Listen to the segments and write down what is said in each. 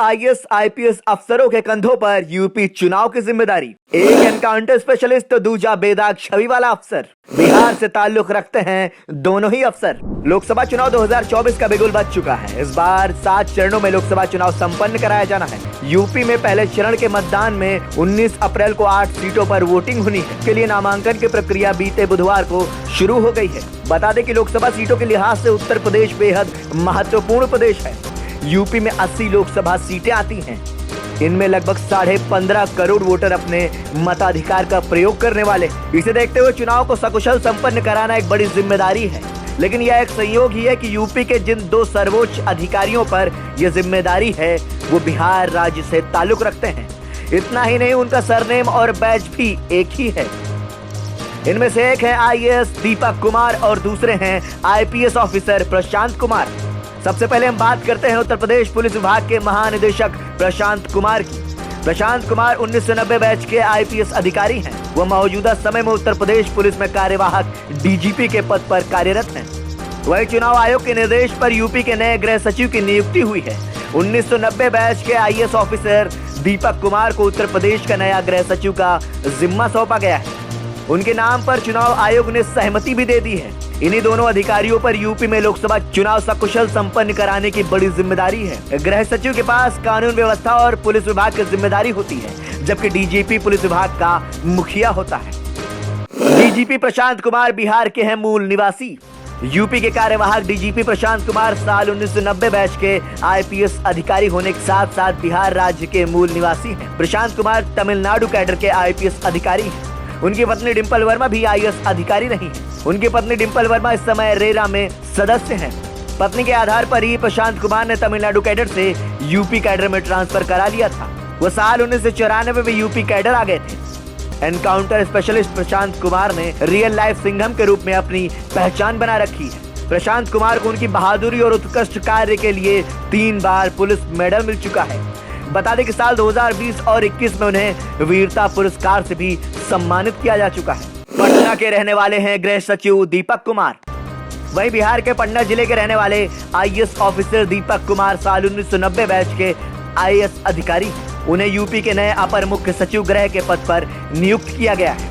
IAS IPS अफसरों के कंधों पर यूपी चुनाव की जिम्मेदारी। एक एनकाउंटर स्पेशलिस्ट तो दूसरा बेदाग छवि वाला अफसर। बिहार से ताल्लुक रखते हैं दोनों ही अफसर। लोकसभा चुनाव 2024 का बिगुल बज चुका है। इस बार 7 चरणों में लोकसभा चुनाव संपन्न कराया जाना है। यूपी में पहले चरण के मतदान में 19 अप्रैल को 8 सीटों पर वोटिंग होनी है। इसके लिए नामांकन की प्रक्रिया बीते बुधवार को शुरू हो गई है। बता दें कि लोकसभा सीटों के लिहाज से उत्तर प्रदेश बेहद महत्वपूर्ण प्रदेश है। यूपी में 80 लोकसभा सीटें आती हैं। इनमें लगभग 15.5 करोड़ वोटर अपने मताधिकार का प्रयोग करने वाले। इसे देखते हुए चुनाव को सकुशल संपन्न कराना एक बड़ी जिम्मेदारी है। लेकिन यह एक संयोग ही है कि यूपी के जिन 2 सर्वोच्च अधिकारियों पर यह जिम्मेदारी है वो बिहार राज्य से ताल्लुक रखते हैं। इतना ही नहीं, उनका सरनेम और बैच भी एक ही है। इनमें से एक है आईएएस दीपक कुमार और दूसरे हैं आईपीएस ऑफिसर प्रशांत कुमार। सबसे पहले हम बात करते हैं उत्तर प्रदेश पुलिस विभाग के महानिदेशक प्रशांत कुमार की। प्रशांत कुमार 1990 बैच के आईपीएस अधिकारी हैं। वह मौजूदा समय में उत्तर प्रदेश पुलिस में कार्यवाहक डीजीपी के पद पर कार्यरत हैं। वही चुनाव आयोग के निर्देश पर यूपी के नए गृह सचिव की नियुक्ति हुई है। 1990 बैच के आईएएस ऑफिसर दीपक कुमार को उत्तर प्रदेश का नया गृह सचिव का जिम्मा सौंपा गया है। उनके नाम पर चुनाव आयोग ने सहमति भी दे दी है। इन्हीं दोनों अधिकारियों पर यूपी में लोकसभा चुनाव सकुशल संपन्न कराने की बड़ी जिम्मेदारी है। गृह सचिव के पास कानून व्यवस्था और पुलिस विभाग की जिम्मेदारी होती है, जबकि डीजीपी पुलिस विभाग का मुखिया होता है। डीजीपी प्रशांत कुमार बिहार के हैं मूल निवासी। यूपी के कार्यवाहक डीजीपी प्रशांत कुमार साल 1990 बैच के आईपीएस अधिकारी होने के साथ साथ बिहार राज्य के मूल निवासी हैं। प्रशांत कुमार तमिलनाडु कैडर के आईपीएस अधिकारी हैं। उनकी पत्नी डिंपल वर्मा भी आईएएस अधिकारी रही हैं। उनकी पत्नी डिंपल वर्मा इस समय रेरा में सदस्य हैं। पत्नी के आधार पर ही प्रशांत कुमार ने तमिलनाडु कैडर से यूपी कैडर में ट्रांसफर करा लिया था। वो साल 1994 में यूपी कैडर आ गए थे। एनकाउंटर स्पेशलिस्ट प्रशांत कुमार ने रियल लाइफ सिंघम के रूप में अपनी पहचान बना रखी है। प्रशांत कुमार को उनकी बहादुरी और उत्कृष्ट कार्य के लिए 3 बार पुलिस मेडल मिल चुका है। बता दें कि साल 2020 और 21 में उन्हें वीरता पुरस्कार से भी सम्मानित किया जा चुका है। पटना के रहने वाले हैं गृह सचिव दीपक कुमार। वहीं बिहार के पटना जिले के रहने वाले आईएएस ऑफिसर दीपक कुमार साल 1990 बैच के आईएएस अधिकारी। उन्हें यूपी के नए अपर मुख्य सचिव गृह के पद पर नियुक्त किया गया है।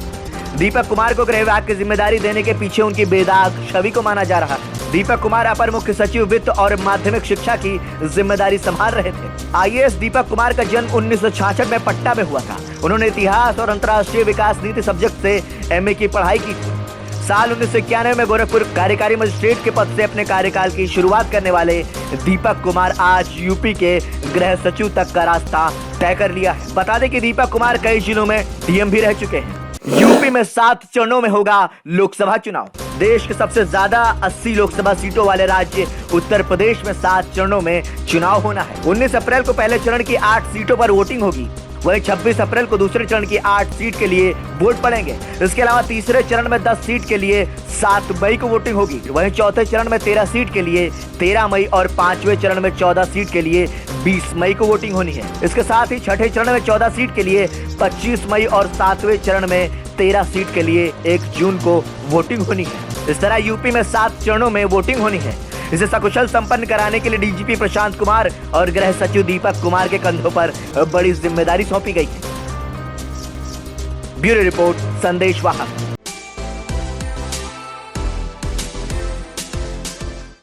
दीपक कुमार को गृह विभाग की जिम्मेदारी देने के पीछे उनकी बेदाग छवि को माना जा रहा है। दीपक कुमार अपर मुख्य सचिव वित्त और माध्यमिक शिक्षा की जिम्मेदारी संभाल रहे थे। आईएएस दीपक कुमार का जन्म 1966 में पटना में हुआ था। उन्होंने इतिहास और अंतर्राष्ट्रीय विकास नीति सब्जेक्ट से एमए की पढ़ाई की थी। साल 1991 में गोरखपुर कार्यकारी मजिस्ट्रेट के पद से अपने कार्यकाल की शुरुआत करने वाले दीपक कुमार आज यूपी के गृह सचिव तक का रास्ता तय कर लिया है। बता दें कि दीपक कुमार कई जिलों में डीएम भी रह चुके हैं। यूपी में 7 चरणों में होगा लोकसभा चुनाव। देश के सबसे ज्यादा 80 लोकसभा सीटों वाले राज्य उत्तर प्रदेश में 7 चरणों में चुनाव होना है। 19 अप्रैल को पहले चरण की 8 सीटों पर वोटिंग होगी। वहीं 26 अप्रैल को दूसरे चरण की 8 सीट के लिए वोट पड़ेंगे। इसके अलावा तीसरे चरण में 10 सीट के लिए 7 मई को वोटिंग होगी। वहीं चौथे चरण में 13 सीट के लिए 13 मई और 5वें चरण में 14 सीट के लिए 20 मई को वोटिंग होनी है। इसके साथ ही छठे चरण में 14 सीट के लिए 25 मई और 7वें चरण में 13 सीट के लिए 1 जून को वोटिंग होनी है। इस तरह यूपी में 7 चरणों में वोटिंग होनी है। इसे सकुशल संपन्न कराने के लिए डीजीपी प्रशांत कुमार और गृह सचिव दीपक कुमार के कंधों पर बड़ी जिम्मेदारी सौंपी गई है। ब्यूरो रिपोर्ट, संदेश वाहक।